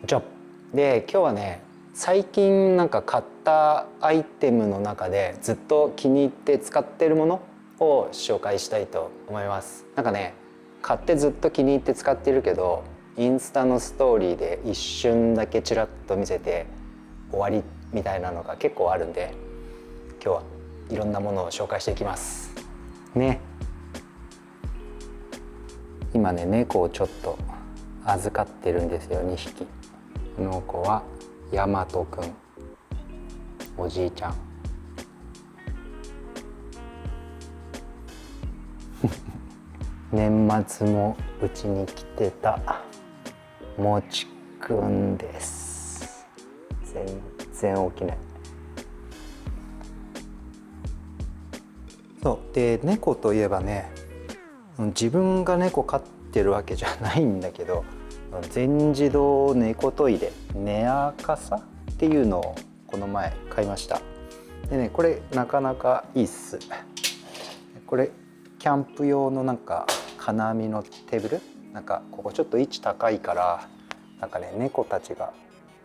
ジョブで、今日はね最近なんか買ったアイテムの中でずっと気に入って使ってるものを紹介したいと思います。なんかね、買ってずっと気に入って使ってるけど、インスタのストーリーで一瞬だけちらっと見せて終わりみたいなのが結構あるんで、今日はいろんなものを紹介していきますね。今ね、猫をちょっと預かってるんですよ、2匹。この子はヤマトくん、おじいちゃん年末もうちに来てたもちくんです。全然起きない。そうで、猫といえばね、自分が猫飼ってるわけじゃないんだけど、全自動猫トイレネアカサっていうのをこの前買いました。でね、これなかなかいいっす。これキャンプ用のなんか金網のテーブル、なんかここちょっと位置高いから、なんかね、猫たちが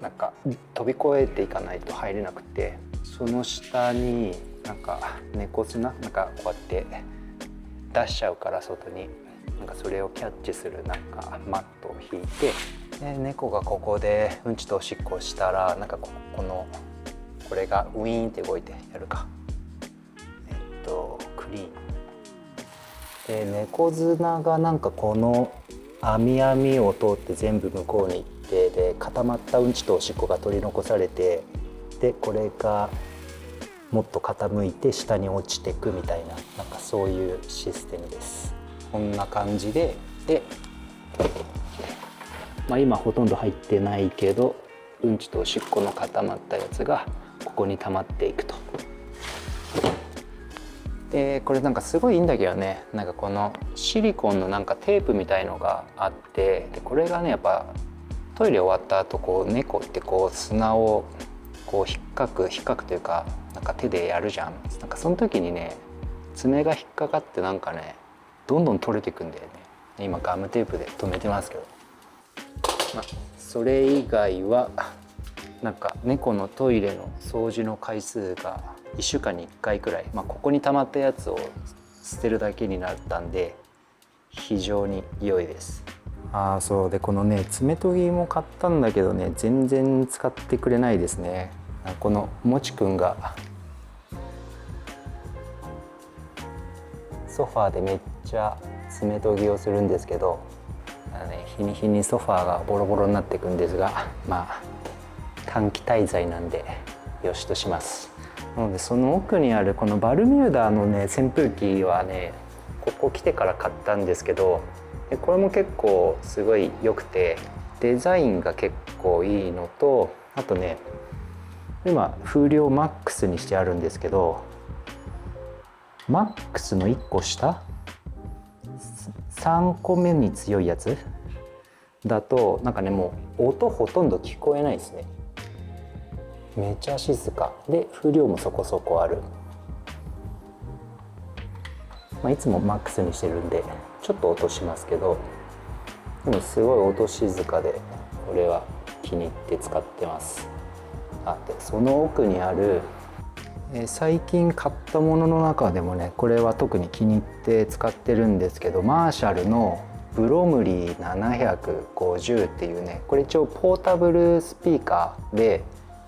なんか飛び越えていかないと入れなくて、その下になんか猫砂なんかこうやって出しちゃうから、外になんかそれをキャッチするなんかマットを引いて、で猫がここでうんちとおしっこをしたら、なんかこれがウィーンって動いてやるか、クリーンで、猫砂がなんかこの網を通って全部向こうに行って、で固まったうんちとおしっこが取り残されて、でこれがもっと傾いて下に落ちてくみたいな、なんかそういうシステムです。こんな感じで、今ほとんど入ってないけど、うんちとおしっこの固まったやつがここに溜まっていくと。でこれなんかすごいいいんだけどね、なんかこのシリコンのなんかテープみたいのがあって、でこれがね、やっぱトイレ終わった後こう猫ってこう砂をこう引っかくというか、なんか手でやるじゃん。なんかその時にね、爪が引っかかってなんかね、どんどん取れていくんだよね。今ガムテープで留めてますけど、それ以外はなんか猫のトイレの掃除の回数が1週間に1回くらい、ここに溜まったやつを捨てるだけになったんで非常に良いです。そうで、このね爪研ぎも買ったんだけどね、全然使ってくれないですね。このもちくんがソファーでめっちゃ爪研ぎをするんですけど、日に日にソファーがボロボロになっていくんですが、短期滞在なんでよしとします。なのでその奥にあるこのバルミューダのね扇風機はね、ここ来てから買ったんですけど、これも結構すごい良くて、デザインが結構いいのと、あとね、今風量マックスにしてあるんですけど、マックスの1個下3個目に強いやつだとなんかね、もう音ほとんど聞こえないですね。めちゃ静かで風量もそこそこある。いつもマックスにしてるんでちょっと音しますけど、でもすごい音静かで、これは気に入って使ってます。でその奥にある最近買ったものの中でもね、これは特に気に入って使ってるんですけど、マーシャルのブロムリー750っていうね、これ一応ポータブルスピーカーで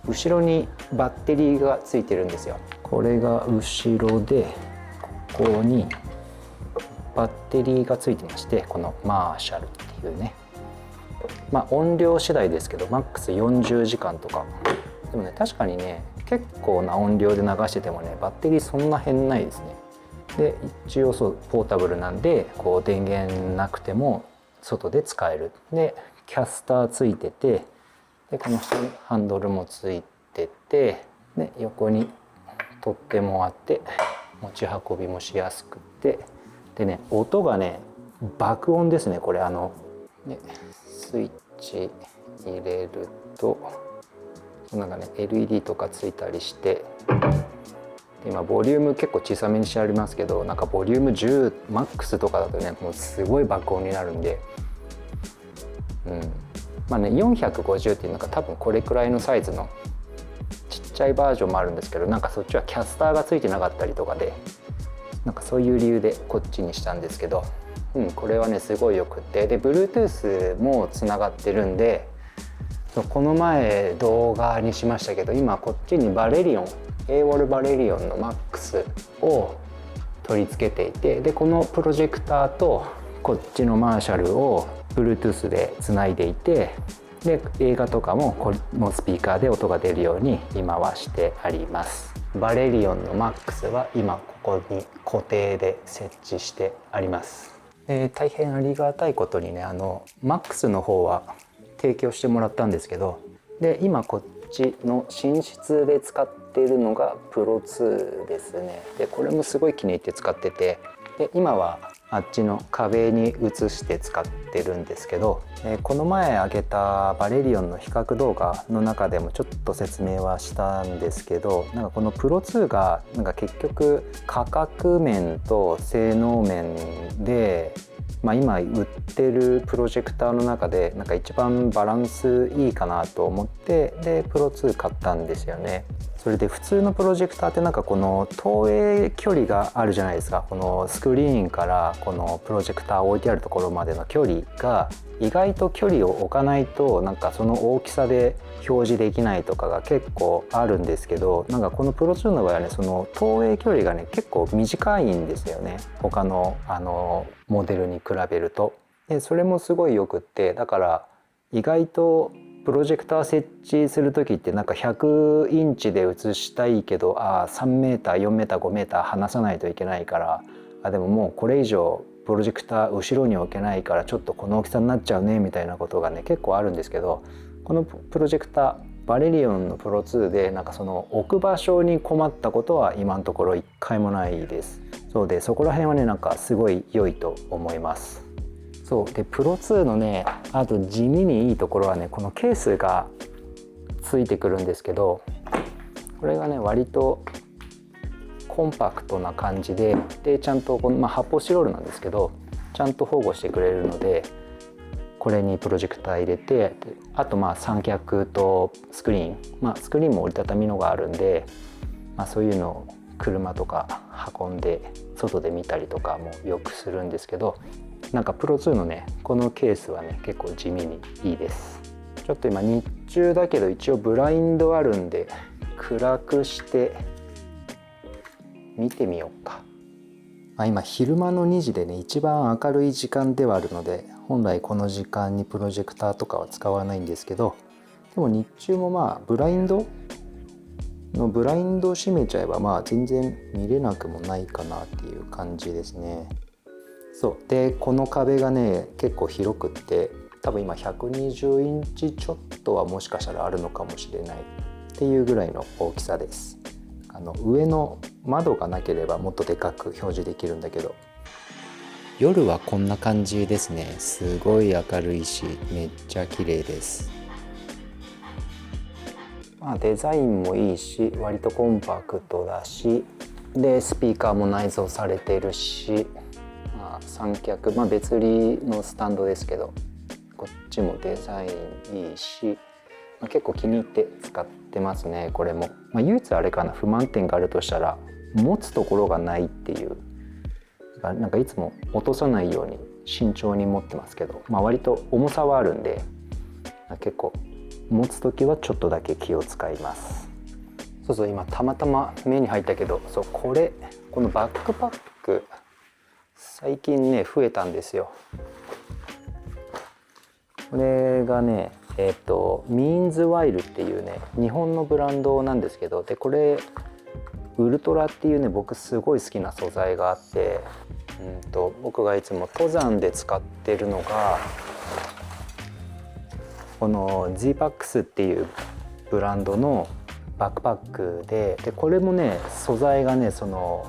後ろにバッテリーがついてるんですよ。これが後ろで、ここにバッテリーがついてまして、このマーシャルっていうね、音量次第ですけどマックス40時間とか。でもね、確かにね、結構な音量で流しててもね、バッテリーそんな変ないですね。で一応ポータブルなんで、こう電源なくても外で使える。でキャスターついてて、でこのハンドルもついてて、で横に取っ手もあって持ち運びもしやすくて、でね、音がね爆音ですね。これスイッチ入れるとなんかね LED とかついたりして、で今ボリューム結構小さめにしてありますけど、なんかボリューム10マックスとかだとね、もうすごい爆音になるんで、まあね450っていうのが多分これくらいのサイズのちっちゃいバージョンもあるんですけど、なんかそっちはキャスターがついてなかったりとかで、なんかそういう理由でこっちにしたんですけど、これはねすごいよくって、で Bluetooth もつながってるんで、この前動画にしましたけど、今こっちにバレリオン AWOL バレリオンの MAX を取り付けていて、でこのプロジェクターとこっちのマーシャルを Bluetooth でつないでいて、で映画とかもこのスピーカーで音が出るように今はしてあります。バレリオンの MAX は今ここに固定で設置してあります。大変ありがたいことにねMAX の方は提供してもらったんですけど、で今こっちの寝室で使っているのが Pro2 ですね。でこれもすごい気に入って使ってて、で今はあっちの壁に映して使ってるんですけど、この前上げたバレリオンの比較動画の中でもちょっと説明はしたんですけど、なんかこの Pro2 がなんか結局価格面と性能面で、今売ってるプロジェクターの中でなんか一番バランスいいかなと思って、で Pro2 買ったんですよね。それで普通のプロジェクターってなんかこの投影距離があるじゃないですか。このスクリーンからこのプロジェクター置いてあるところまでの距離が意外と距離を置かないとなんかその大きさで表示できないとかが結構あるんですけど、なんかこのプロ2の場合はねその投影距離がね結構短いんですよね、他のモデルに比べると。でそれもすごいよくって、だから意外とプロジェクター設置する時ってなんか100インチで映したいけど3メーター4メーター5メーター離さないといけないから、でももうこれ以上プロジェクター後ろに置けないからちょっとこの大きさになっちゃうねみたいなことがね結構あるんですけど、このプロジェクターバレリオンのプロ2でなんかその置く場所に困ったことは今のところ一回もないです。そうでそこら辺はねなんかすごい良いと思います。そうでプロ2のねあと地味にいいところはね、このケースがついてくるんですけど、これがね割とコンパクトな感じで、ちゃんとこの、発泡スチロールなんですけどちゃんと保護してくれるので、これにプロジェクター入れて、あと三脚とスクリーン、スクリーンも折りたたみのがあるんで、そういうのを車とか運んで外で見たりとかもよくするんですけど、なんかプロ2のねこのケースはね結構地味にいいです。ちょっと今日中だけど一応ブラインドあるんで暗くして見てみようか。今昼間の2時でね一番明るい時間ではあるので、本来この時間にプロジェクターとかは使わないんですけど、でも日中もブラインド閉めちゃえば全然見れなくもないかなっていう感じですね。そうでこの壁がね結構広くって、多分今120インチちょっとはもしかしたらあるのかもしれないっていうぐらいの大きさです。上の窓がなければもっとでかく表示できるんだけど、夜はこんな感じですね。すごい明るいしめっちゃ綺麗です。デザインもいいし割とコンパクトだし、でスピーカーも内蔵されてるし、三脚、別売りのスタンドですけどこっちもデザインいいし、結構気に入って使ってますね。これも、唯一あれかな、不満点があるとしたら持つところがないっていう、なんかいつも落とさないように慎重に持ってますけど、割と重さはあるんで結構持つ時はちょっとだけ気を使います。そう今たまたま目に入ったけど、このバックパック最近ね増えたんですよ。これがねミーンズワイルっていうね日本のブランドなんですけど、でこれウルトラっていうね僕すごい好きな素材があって、僕がいつも登山で使ってるのがこの Z-PAX っていうブランドのバックパックで、これもね素材がねちょ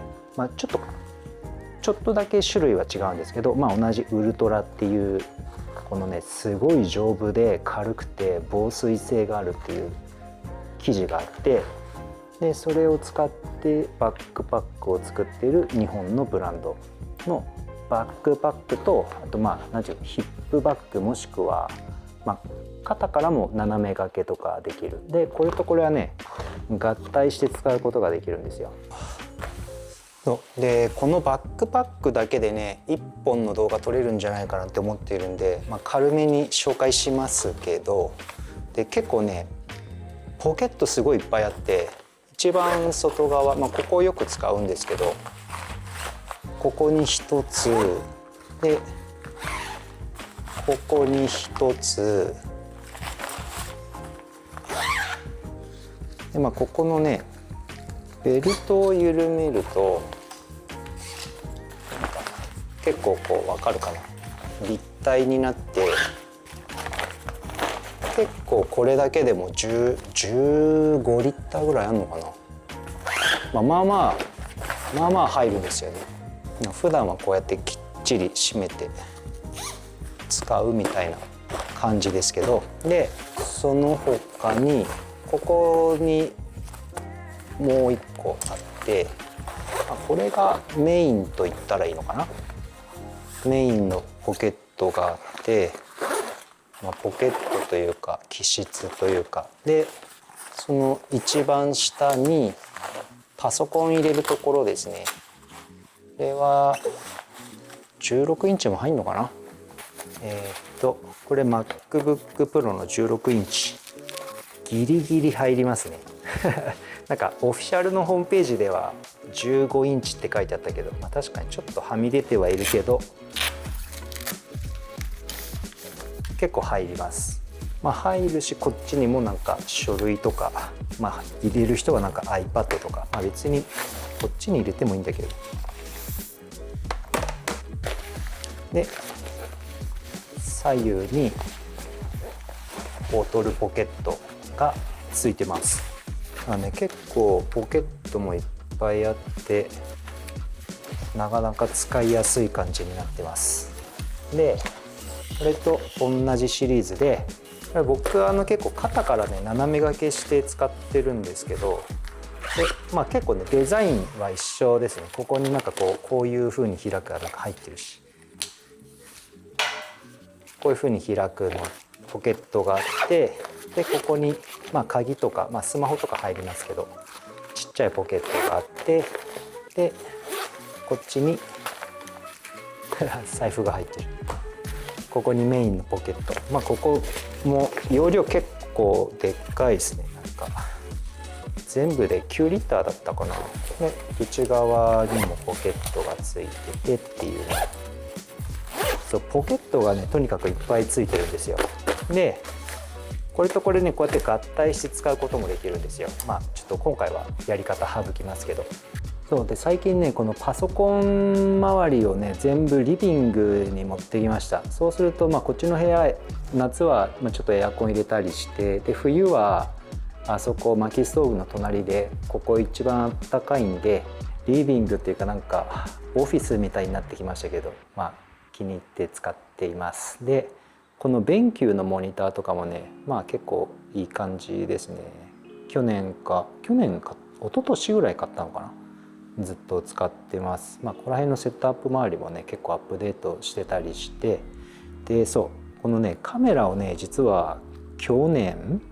っとだけ種類は違うんですけど、同じウルトラっていうこのねすごい丈夫で軽くて防水性があるっていう生地があって、でそれを使ってバックパックを作っている日本のブランドのバックパックと、あとなんていうヒップバッグもしくは、肩からも斜め掛けとかできる。でこれとこれはね合体して使うことができるんですよ。でこのバックパックだけでね1本の動画撮れるんじゃないかなって思っているんで、軽めに紹介しますけど、で結構ねポケットすごいいっぱいあって、一番外側、ここをよく使うんですけど、ここに1つでここに1つで、ここのねベルトを緩めると結構こう分かるかな、立体になって、結構これだけでも15リッターぐらいあるのかな、まあまあ入るんですよね。普段はこうやってきっちり締めて使うみたいな感じですけど、でその他にここにもう一個あって、これがメインと言ったらいいのかな。メインのポケットがあって、ポケットというか気質というかで、その一番下にパソコン入れるところですね。これは16インチも入んのかな。これ MacBook Pro の16インチギリギリ入りますねなんかオフィシャルのホームページでは15インチって書いてあったけど、確かにちょっとはみ出てはいるけど結構入ります。入るし、こっちにもなんか書類とか、入れる人はなんか iPad とか、別にこっちに入れてもいいんだけど、で左右にボトルポケットがついてます。結構ポケットもいっぱいあってなかなか使いやすい感じになってます。でこれと同じシリーズで、僕結構肩からね斜め掛けして使ってるんですけど、で結構ねデザインは一緒ですね。ここになんかこういう風に開くがなんか入ってるし、こういう風に開くのポケットがあって、でここに鍵とか、スマホとか入りますけどちっちゃいポケットがあって、でこっちに財布が入ってる。ここにメインのポケット、ここも容量結構でっかいですね。なんか全部で9リッターだったかな。で内側にもポケットがついててっていうね、そうポケットがねとにかくいっぱいついてるんですよ。でこれとこれねこうやって合体して使うこともできるんですよ。ちょっと今回はやり方省きますけど、そうで最近ねこのパソコン周りをね全部リビングに持ってきました。そうするとこっちの部屋夏はちょっとエアコン入れたりして、で冬はあそこ薪ストーブの隣でここ一番あったかいんで、リビングっていうかなんかオフィスみたいになってきましたけど、気に入って使っています。でこのベンキューのモニターとかもね結構いい感じですね。去年か一昨年ぐらい買ったのかな。ずっと使ってます。ここら辺のセットアップ周りもね結構アップデートしてたりして、でこのねカメラをね実は去年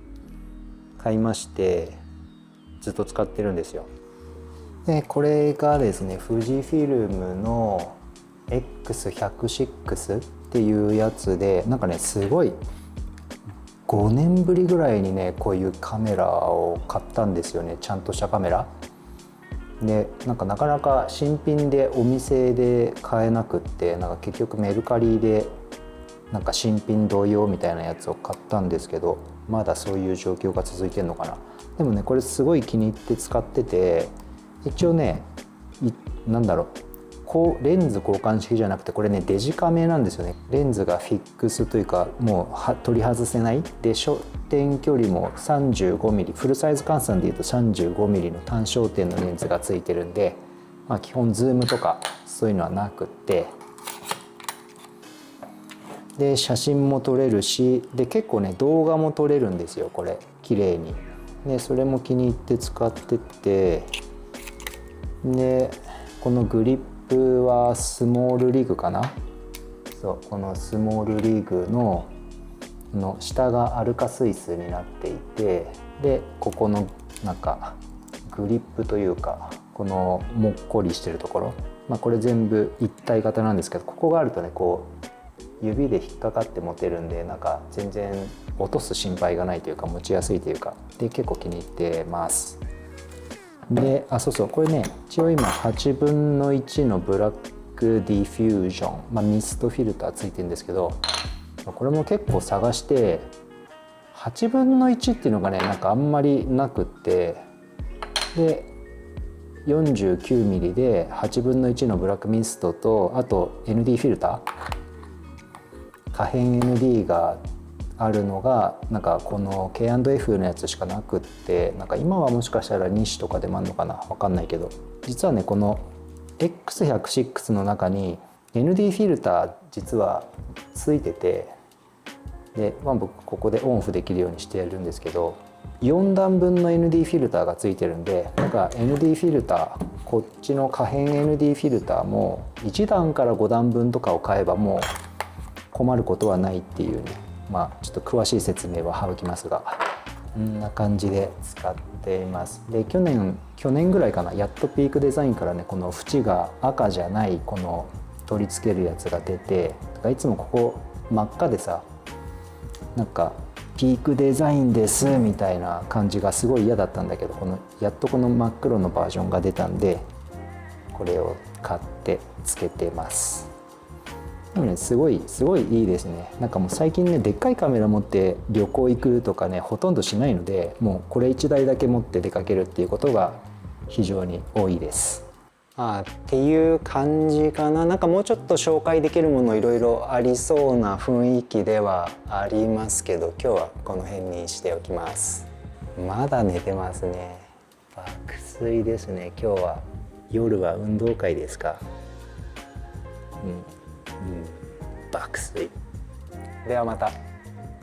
買いましてずっと使ってるんですよ。でこれがですね富士フィルムの X100VI っていうやつで、なんかねすごい5年ぶりぐらいにねこういうカメラを買ったんですよね。ちゃんとしたカメラでなかなか新品でお店で買えなくって、なんか結局メルカリでなんか新品同様みたいなやつを買ったんですけど、まだそういう状況が続いてるのかな。でもねこれすごい気に入って使ってて、一応ねレンズ交換式じゃなくてこれねデジカメなんですよね。レンズがフィックスというかもう取り外せないで、焦点距離も 35mm、 フルサイズ換算でいうと 35mm の単焦点のレンズがついてるんで、基本ズームとかそういうのはなくって、で写真も撮れるし、で結構ね動画も撮れるんですよこれ綺麗に。でそれも気に入って使ってて、でこのグリップはスモールリグかな。そうこのスモールリグのの下がアルカスイスになっていて、でここのなんかグリップというかこのもっこりしてるところ、これ全部一体型なんですけど、ここがあるとねこう指で引っかかって持てるんで、なんか全然落とす心配がないというか持ちやすいというかで結構気に入ってます。でそうそう、これね一応今8分の1のブラックディフュージョン、ミストフィルターついてるんですけど、これも結構探して8分の1っていうのがねなんかあんまりなくって、で 49mm で8分の1のブラックミストと、あと ND フィルター、可変 ND があるのがなんかこの K&F のやつしかなくって、なんか今はもしかしたら2種とかでもあるのかな、分かんないけど、実はねこの X106 の中に ND フィルター実はついてて、で、僕ここでオンオフできるようにしてやるんですけど、4段分の ND フィルターがついてるんで、なんか ND フィルター、こっちの可変 ND フィルターも1段から5段分とかを買えばもう困ることはないっていうね、ちょっと詳しい説明は省きますが、こんな感じで使っています。で去年ぐらいかな、やっとピークデザインからねこの縁が赤じゃないこの取り付けるやつが出て、いつもここ真っ赤でさ、なんかピークデザインですみたいな感じがすごい嫌だったんだけど、やっとこの真っ黒のバージョンが出たんでこれを買ってつけてます。でもねすごいいいですね。なんかもう最近ねでっかいカメラ持って旅行行くとかねほとんどしないので、もうこれ1台だけ持って出かけるっていうことが非常に多いです。っていう感じかな。なんかもうちょっと紹介できるものいろいろありそうな雰囲気ではありますけど、今日はこの辺にしておきます。まだ寝てますね。爆睡ですね。今日は夜は運動会ですか。爆睡。ではまた。